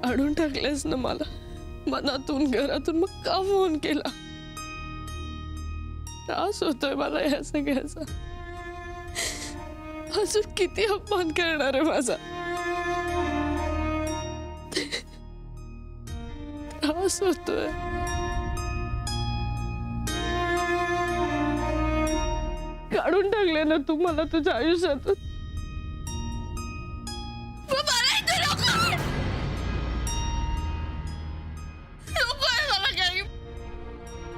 काढून टाकलेस ना मला मनातून घरातून, मग का फोन केला? त्रास होतोय मला या सगळ्याचा. अजून किती अपमान करणार आहे माझा? त्रास होतोय. काढून टाकले ना तू मला तुझ्या आयुष्यातून.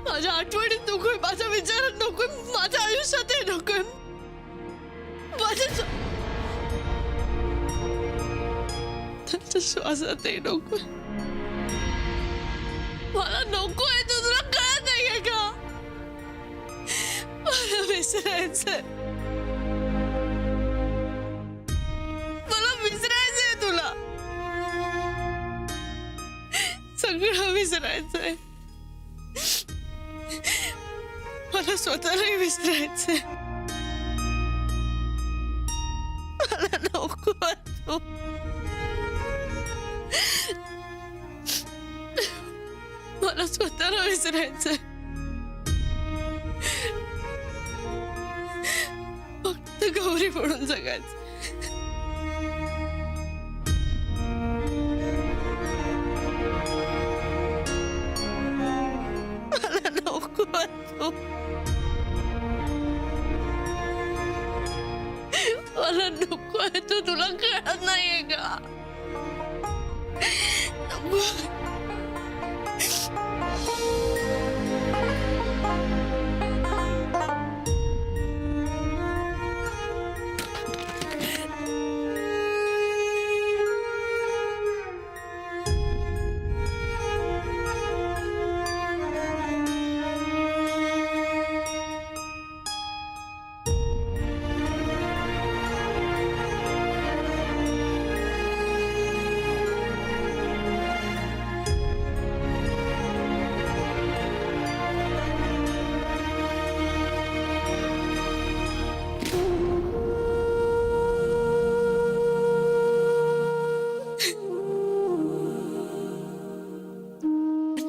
माझ्या आठवणीत नकोय, माझ्या विचारात नकोय, माझ्या आयुष्यातही नकोय, माझ्या श्वासातही नकोय. मला नकोय, तू तुला कळत नाहीये का? मला विसरायचंय, मला विसरायचंय तुला. सगळं विसरायचंय. मला स्वतःलाही विसरायचंय. मला नको तू. मला स्वतःला विसरायचंय. फक्त गौरी म्हणून जगायचं. मला नको तू. मला नको आहे तू. तुला कळत नाहीये का?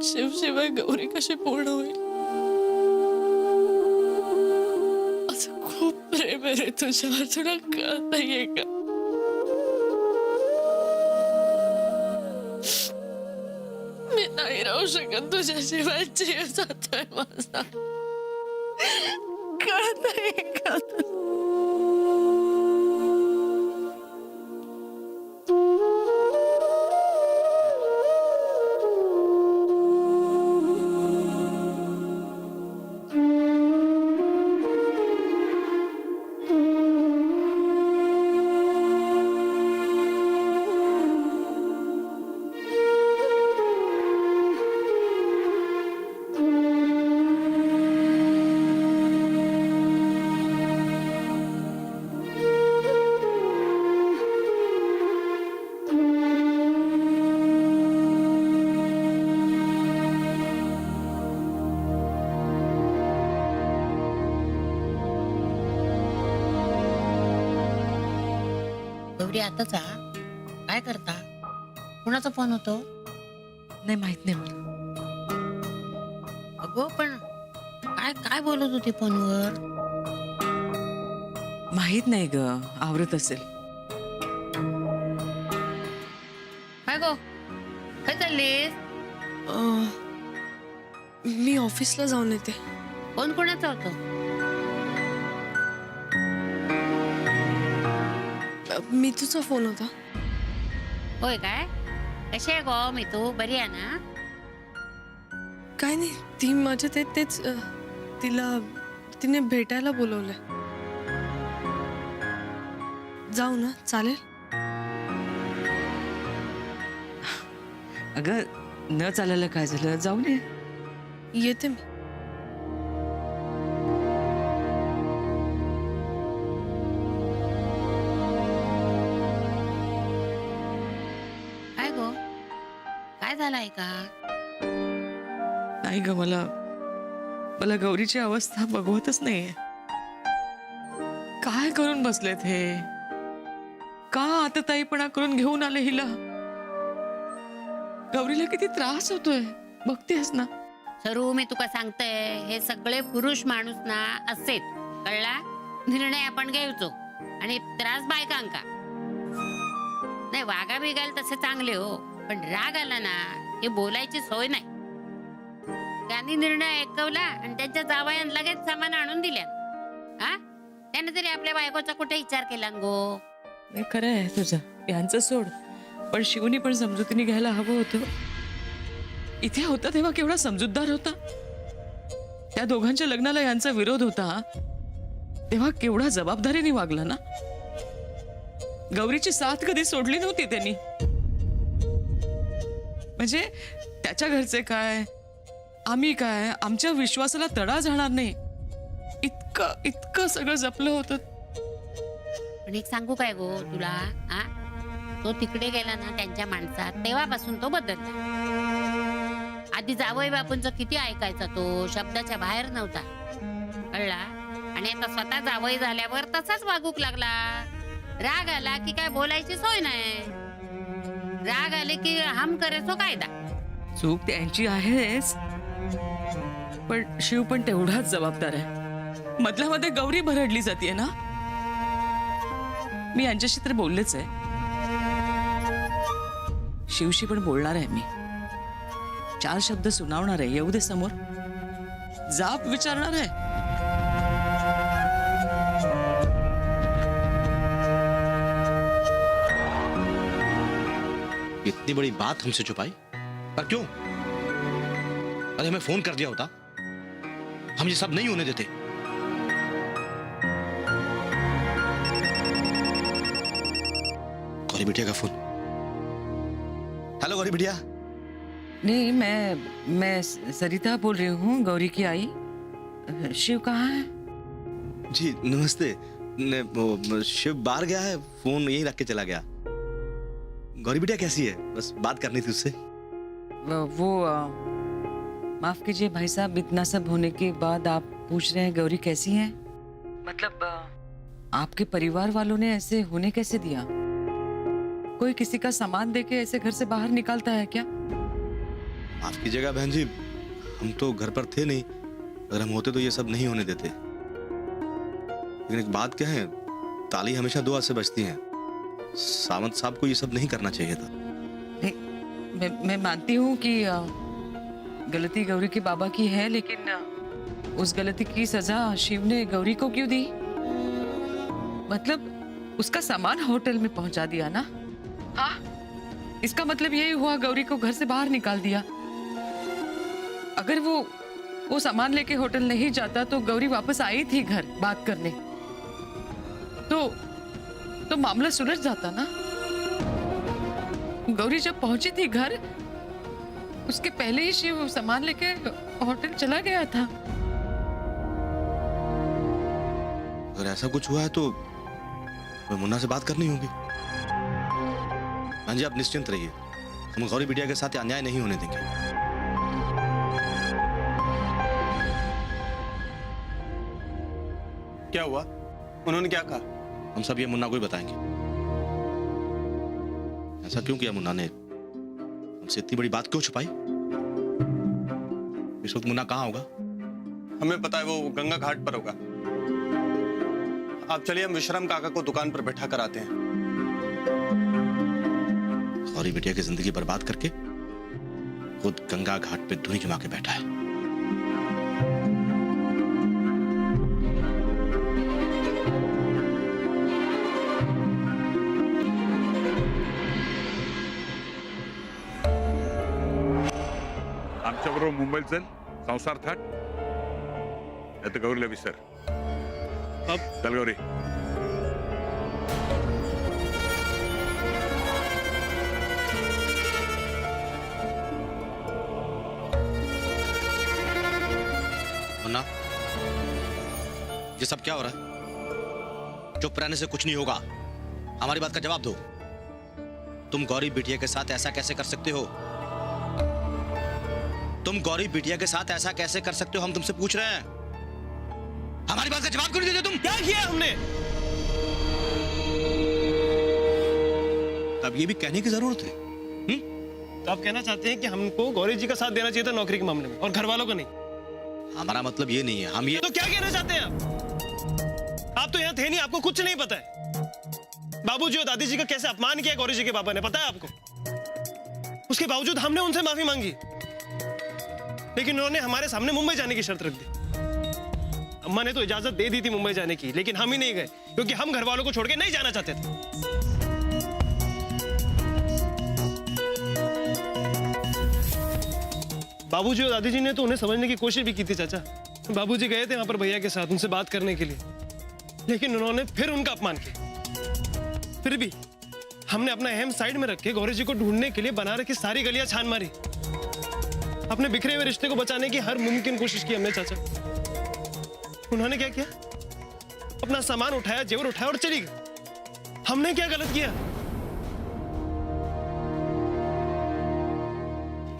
शिवशिवाय गौरी कशी पूर्ण होईल? असं खूप प्रेम आहे रे तुझ्यावर. तुला कळत नाहीये का? मी नाही राहू शकत तुझ्याशिवाय. जीव जातोय माझा. कळत नाहीये का तुला? गौरी आताचा काय करता? कुणाचा फोन होतो? नाही, माहित नाही मला. अगो पण काय काय बोलत होती फोनवर? माहित नाही ग, आवरत असेल. काय गो, काय चाललीस? मी ऑफिसला जाऊन येते. फोन कोणाचा होतो? मी तुझा फोन होता. होय काय? कशी आहे गो मी? तू बरी आहे ना? काय नाही, ती माझ्या तेच तिने भेटायला बोलवलंय. जाऊ ना, चालेल? अगं न चालायला काय झालं, जाऊन ये. येते मी. काय गो, काय झालंय का? नाही ग, मला मला गौरीची अवस्था बघवतच नाहीये. काय करून बसलेत हे? का आतताईपणा करून घेऊन आले हिला? गौरीला किती त्रास होतोय बघतेस ना. सरू, मी तुका सांगते, हे सगळे पुरुष माणूस ना असेच, कळला? निर्णय आपण घ्यायचो आणि त्रास बायकांका. नाही, वागा बिगायला तसे चांगले हो, पण राग आला ना हे बोलायची सोय नाही. त्यांनी निर्णय ऐकवला आणि त्यांच्या जावयान लगेच सामान आणून दिल्या. हा, त्याने तरी आपल्या बायकोचा कुठे विचार केला न गो? नाही, खरं आहे तुझं, यांचं सोड, पण शिवनी पण समजुतीने घ्यायला हवं होतं. इथे होता तेव्हा केवढा समजूतदार होता. त्या दोघांच्या लग्नाला यांचा विरोध होता तेव्हा केवढा जबाबदारीने वागला ना. गौरीची साथ कधी सोडली नव्हती त्यांनी. म्हणजे त्याच्या घरचे काय, आम्ही काय, आमच्या विश्वासाला तडा जाणार नाही इतकं इतकं सगळं जपलं होतं. पण एक सांगू काय गो तुला, हा, तो तिकडे गेला ना त्यांच्या माणसात, तेव्हापासून तो बदलला. आधी जावई बापूंचं किती ऐकायचा तो, शब्दाच्या बाहेर नव्हता, कळला? आणि आता स्वतः जावई झाल्यावर तसाच वागूक लागला. राग आला की काय बोलायची सोय नाही. राग आले की हम करे सो कायदा. चूक त्यांची आहेच, पण शिव पण तेवढाच जबाबदार आहे. मधल्या मध्ये गौरी भरडली जाते ना. मी यांच्याशी तर बोललेच आहे, शिवशी पण बोलणार आहे मी. 4 शब्द सुनावणार आहे, येऊ दे समोर, जाब विचारणार आहे. इतनी बड़ी बात हमसे छुपाई, पर क्यों? अरे हमें फोन कर दिया होता, हम ये सब नहीं होने देते. गौरी बिटिया का फोन. हेलो गौरी बिटिया. नहीं, मैं सरिता बोल रही हूँ, गौरी की आई. शिव कहाँ है? जी नमस्ते. वो शिव बाहर गया है, फोन यहीं रख के चला गया. गौरी बिटिया कैसी है? बस बात करनी थी उससे. वो माफ कीजिए भाई साहब, इतना सब होने के बाद आप पूछ रहे हैं गौरी कैसी है? मतलब आपके परिवार वालों ने ऐसे होने कैसे दिया? कोई किसी का सामान देके ऐसे घर से बाहर निकालता है क्या? माफ कीजिएगा बहन जी, हम तो घर पर थे नहीं. अगर हम होते तो ये सब नहीं होने देते. लेकिन एक बात क्या है, ताली हमेशा दुआ से बजती है. सावंत साहब को ये सब नहीं करना चाहिए था. नहीं, मैं मानती हूँ कि गलती गौरी के बाबा की है, लेकिन उस गलती की सजा शिव ने गौरी को क्यों दी? मतलब उसका सामान होटल में पहुंचा दिया ना. हाँ, इसका मतलब यही हुआ गौरी को घर से बाहर निकाल दिया. अगर वो सामान लेके होटल नहीं जाता तो गौरी वापस आई थी घर बात करने, तो मामला सुलझ जाता ना. गौरी जब पहुंची थी घर, उसके पहले ही शिव सामान लेके होटल चला गया था. अगर ऐसा कुछ हुआ है तो मुन्ना से बात करनी होगी. हाँ जी, आप निश्चिंत रहिए, हम गौरी बिटिया के साथ अन्याय नहीं होने देंगे. क्या हुआ? उन्होंने क्या कहा? हम सब ये मुन्ना को ही बताएंगे. ऐसा क्यों किया मुन्ना ने? हमसे इतनी बड़ी बात क्यों छुपाई? इस वक्त मुन्ना कहाँ होगा? हमें पता है, वो गंगा घाट पर होगा. आप चलिए, हम विश्राम काका को दुकान पर बैठा कर आते हैं. गौरी बिटिया की जिंदगी बर्बाद करके खुद गंगा घाट पे धुनी जमा के बैठा है. आमच्याबरोबर मुंबईत चल, संसार थाट. आता गौरीला विसर. अब चल गौरी. ये सब क्या हो रहा है? चुप रहने से कुछ नहीं होगा, हमारी बात का जवाब दो। तुम गौरी बिटिया के साथ ऐसा कैसे कर सकते हो? तुम गौरी बिटिया के साथ ऐसा कैसे कर सकते हो, हम तुमसे पूछ रहे हैं। हमारी बात का जवाब क्यों नहीं देते तुम? क्या किया हमने? तब ये भी कहने की जरूरत है। तो आप कहना चाहते हैं कि हमको गौरी जी का साथ देना चाहिए था नौकरी के मामले में और घर वालों को नहीं? हमारा मतलब ये नहीं है, हम ये तो क्या कहना चाहते हैं आप तो यहाँ थे नहीं, आपको कुछ नहीं पता है। बाबूजी और दादी जी का कैसे अपमान किया गौरी जी के पापा ने, पता है आपको? उसके बावजूद हमने उनसे माफी मांगी, लेकिन उन्होंने हमारे सामने मुंबई जाने की शर्त रख दी। अम्मा ने तो इजाजत दे दी थी मुंबई जाने की, लेकिन हम ही नहीं गए क्योंकि हम घर वालों को छोड़ के नहीं जाना चाहते थे। बाबूजी और दादी जी ने तो उन्हें समझने की कोशिश भी की थी चाचा। बाबूजी गए थे वहां पर भैया के साथ उनसे बात करने के लिए, लेकिन उन्होंने फिर उनका अपमान किया। फिर भी हमने अपना अहम साइड में रख के गौरी जी को ढूंढने के लिए बना रखी सारी गलियां छान मारी। अपने बिखरे हुए रिश्ते को बचाने की हर मुमकिन कोशिश की हमने चाचा। उन्होंने क्या किया? अपना सामान उठाया, जेवर उठाया और चली गई। हमने क्या गलत किया?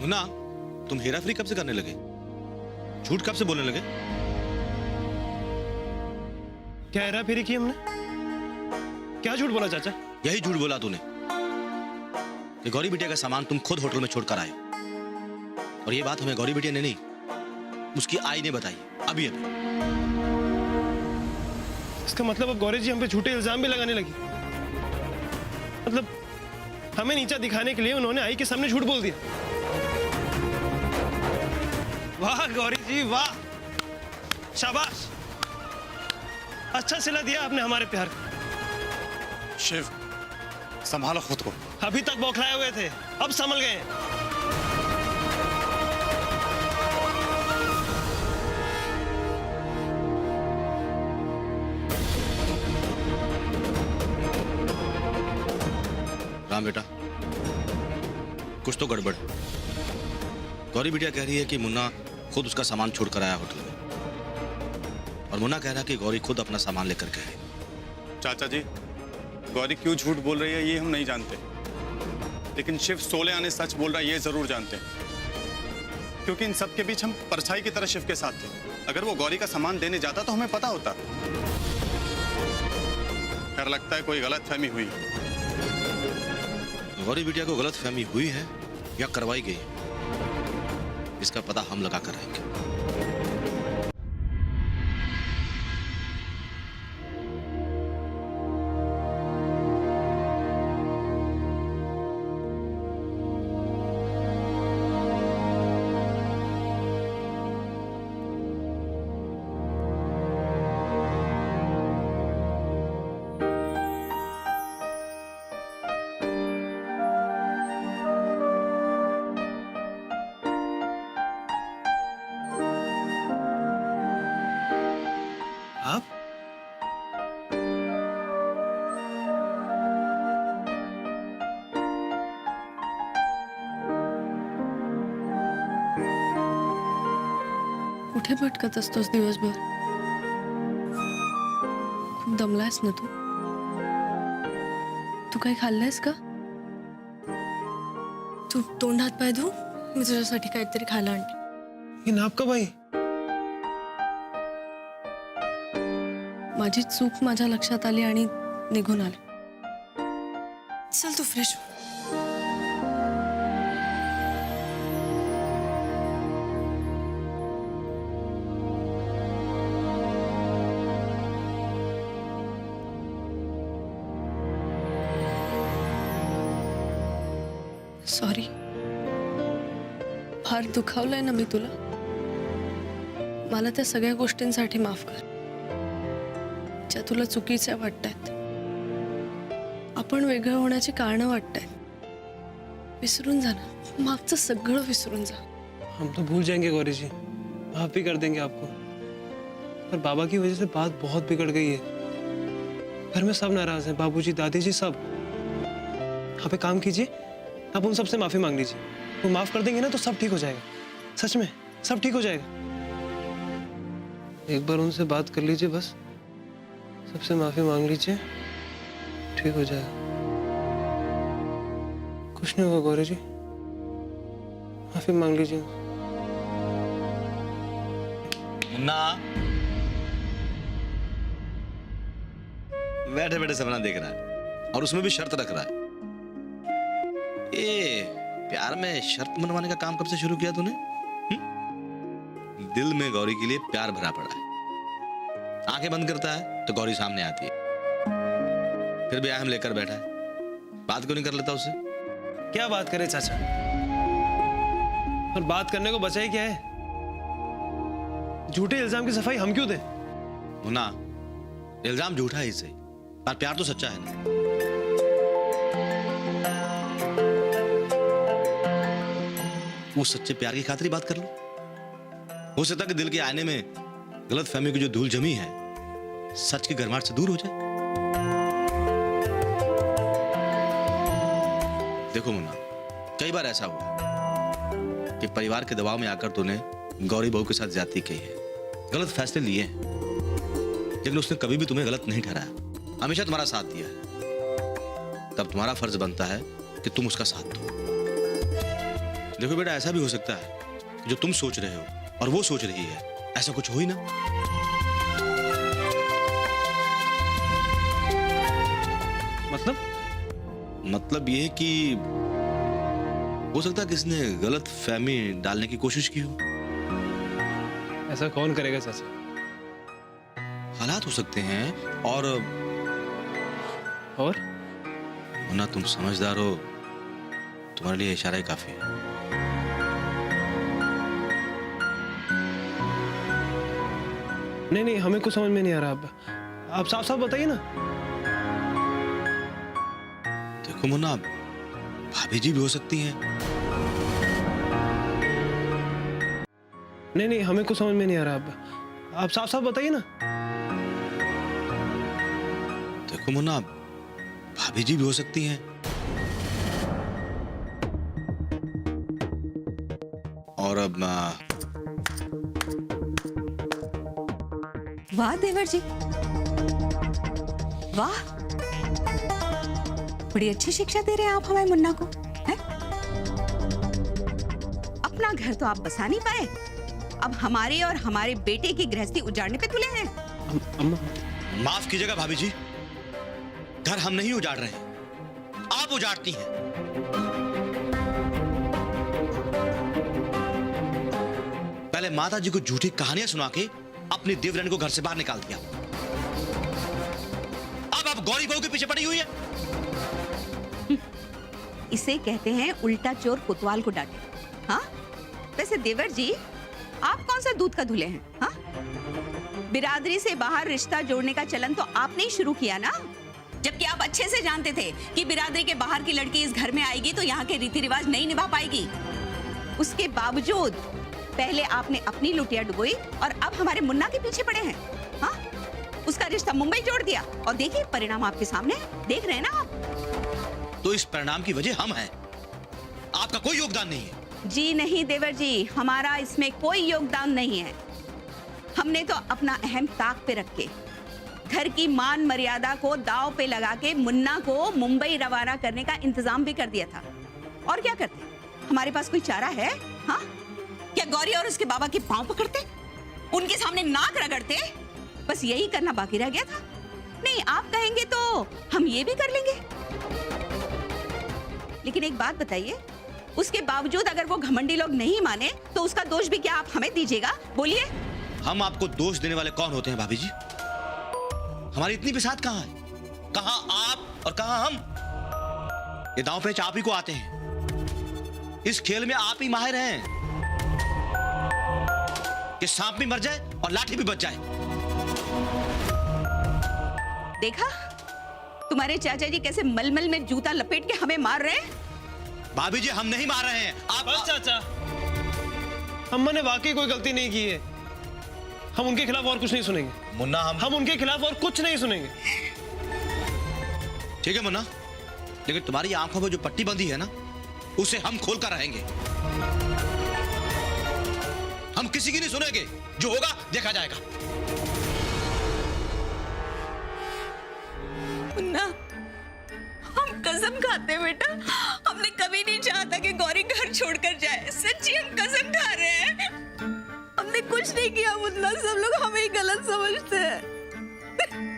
मुन्ना, तुम हेरा फेरी कब से करने लगे? झूठ कब से बोलने लगे? क्या हेरा फेरी की हमने? क्या झूठ बोला चाचा? यही झूठ बोला तूने कि गौरी बिटिया का सामान तुम खुद होटल में छोड़कर आए। और ये बात हमें गौरी बिटिया ने नहीं, उसकी आई ने बताई अभी अभी। इसका मतलब अब गौरी जी हम पे झूठे इल्जाम भी लगाने लगी। मतलब हमें नीचा दिखाने के लिए उन्होंने आई के सामने झूठ बोल दिया। वाह गौरी जी वाह, शाबाश, अच्छा सिला दिया आपने हमारे प्यार को। शिव, संभालो खुद को। अभी तक बौखलाए हुए थे, अब संभल गए हैं। राम बेटा, कुछ तो गड़बड़ है। गौरी बिटिया कह रही है कि मुन्ना खुद उसका सामान छोड़कर आया होटल में, और मुन्ना कह रहा है कि गौरी खुद अपना सामान लेकर के आई। चाचा जी, गौरी क्यों झूठ बोल रही है ये हम नहीं जानते, लेकिन शिव सोले आने सच बोल रहा है ये जरूर जानते हैं, क्योंकि इन सब के बीच हम परछाई की तरह शिव के साथ थे। अगर वो गौरी का सामान देने जाता तो हमें पता होता। खैर, लगता है कोई गलतफहमी हुई। गौरी बिटिया को गलतफहमी हुई है या करवाई गई है, इसका पता हम लगा कर रहेंगे। आप कुठे भटकत असतोस दिवसभर? खूप दमलायस ना तू? तू काही खाल्लंयस का? तू तोंड हात पाय धु, मी तुझ्यासाठी काहीतरी खायला आणते। ये नाप कब आई? माझी चूक माझ्या लक्षात आली आणि निघून आले। चल तू फ्रेश हो। सॉरी, फार दुखावलंय ना मी तुला? मला त्या सगळ्या गोष्टींसाठी माफ कर ज्या तुला चुकीच्या वाटतायत। आपण वेगळं होण्याची कारणं वाटतायत। विसरून जा ना, मागचं सगळं विसरून जा। हम तो भूल जाएंगे गौरी जी, माफ भी कर देंगे आपको। पर बाबा की वजह से बात बहुत बिगड़ गई है। घर में सब नाराज हैं, बाबूजी, दादी जी, सब। आप एक काम कीजिए, आप उन सबसे माफी मांग लीजिए। वो माफ कर देंगे ना तो सब ठीक हो जाएगा। सच में सब ठीक हो जाएगा। एक बार उनसे बात कर लीजिए, बस सबसे माफी मांग लीजिए, ठीक हो जाएगा। कुछ नहीं होगा गौरी जी, माफी मांग लीजिए। मुन्ना बैठे बैठे सपना देख रहा है और उसमें भी शर्त रख रहा है। ए प्यार में शर्त मनवाने का काम कब से शुरू किया तूने? दिल में गौरी के लिए प्यार भरा पड़ा है। आंखें बंद करता है तो गौरी सामने आती है, फिर भी अहम लेकर बैठा है। बात क्यों नहीं कर लेता उससे? क्या बात करे चाचा, और बात करने को बचा ही क्या है? झूठे इल्जाम की सफाई हम क्यों दें? मुन्ना, इल्जाम झूठा ही सही, पर प्यार तो सच्चा है ना। उस सच्चे प्यार की खातिर ही बात कर लो। हो सकता है कि दिल के आईने में गलत फहमी की जो धूल जमी है सच की गर्माहट से दूर हो जाए। देखो मुन्ना, कई बार ऐसा हुआ कि परिवार के दबाव में आकर तूने गौरी बहू के साथ ज्यादती की है, गलत फैसले लिए हैं, लेकिन उसने कभी भी तुम्हें गलत नहीं ठहराया, हमेशा तुम्हारा साथ दिया है। तब तुम्हारा फर्ज बनता है कि तुम उसका साथ दो। देखो बेटा, ऐसा भी हो सकता है कि जो तुम सोच रहे हो और वो सोच रही है ऐसा कुछ हो ही ना। मतलब ये कि हो सकता है किसी ने गलत फहमी डालने की कोशिश की हो। ऐसा कौन करेगा चाचा? हालात हो सकते हैं और ना, तुम समझदार हो, तुम्हारे लिए इशारा ही काफी है। नहीं, हमें कुछ समझ में नहीं आ रहा। आप साफ साफ बताइए ना। देखो मुन्ना, भाभी जी भी हो सकती हैं। नहीं, हमें कुछ समझ में नहीं आ रहा। आप साफ साफ बताइए ना। देखो मुन्ना, भाभी जी भी हो सकती हैं और अब वाह देवर जी, वाह, बड़ी अच्छी शिक्षा दे रहे हैं आप हमें मुन्ना को, हैं? अपना घर तो आप बसा नहीं पाए, अब हमारे और हमारे बेटे की गृहस्थी उजाड़ने पे तुले हैं। अम्मा, माफ कीजिएगा भाभी जी, घर हम नहीं उजाड़ रहे हैं, आप उजाड़ती हैं। पहले माता जी को झूठी कहानियां सुना के अपनी देवरानी को घर से बाहर निकाल दिया, अब आप गौरी बहू के पीछे पड़ी हुई है। इसे कहते हैं उल्टा चोर कोतवाल को डांटे। हाँ, वैसे देवर जी, आप कौन सा दूध का धुले हैं? हाँ, बिरादरी से बाहर रिश्ता जोड़ने का चलन तो आपने ही शुरू किया ना, जबकि आप अच्छे से जानते थे कि बिरादरी के बाहर की लड़की इस घर में आएगी तो यहाँ के रीति रिवाज नहीं निभा पाएगी। उसके बावजूद पहले आपने अपनी लुटिया डुबोई और अब हमारे मुन्ना के पीछे पड़े हैं। हाँ, उसका रिश्ता मुंबई जोड़ दिया और देखिए परिणाम आपके सामने, देख रहे हैं ना आप। तो इस परिणाम की वजह हम हैं, आपका कोई योगदान नहीं है। जी नहीं देवर जी, हमारा इसमें कोई योगदान नहीं है। हमने तो अपना अहम ताक पे रख के घर की मान मर्यादा को दांव पे लगा के मुन्ना को मुंबई रवाना करने का इंतजाम भी कर दिया था। और क्या करते? हमारे पास कोई चारा है? हाँ, क्या गौरी और उसके बाबा के पांव पकड़ते, उनके सामने नाक रगड़ते? बस यही करना बाकी रह गया था। नहीं, आप कहेंगे तो हम ये भी कर लेंगे। लेकिन एक बात बताइए, उसके बावजूद अगर वो घमंडी लोग नहीं माने तो उसका दोष भी क्या आप हमें दीजिएगा? बोलिए। हम आपको दोष देने वाले कौन होते हैं भाभी जी? हमारी इतनी भी साथ कहां है? कहां आप और कहां हम? ये दांव पेच आप ही को आते हैं, इस खेल में आप ही माहिर हैं कि सांप भी मर जाए और लाठी भी बच जाए। देखा तुम्हारे चाचा जी कैसे मलमल में जूता लपेट के हमें मार रहे हैं? भाभी जी, हम नहीं मार रहे हैं, आप। बस चाचा, अम्मा ने वाकई कोई गलती नहीं की है। हम उनके खिलाफ और कुछ नहीं सुनेंगे। मुन्ना, हम उनके खिलाफ और कुछ नहीं सुनेंगे। ठीक है मुन्ना, लेकिन तुम्हारी आंखों में जो पट्टी बंधी है ना, उसे हम खोल कर रहेंगे। हम किसी की नहीं सुनेंगे, जो होगा देखा जाएगा। मुन्ना, हम कसम खाते हैं बेटा, हमने कभी नहीं चाहा था कि गौरी घर छोड़कर जाए। सच्ची हम कसम खा रहे हैं, हमने कुछ नहीं किया मुन्ना, सब लोग हमें ही गलत समझते हैं।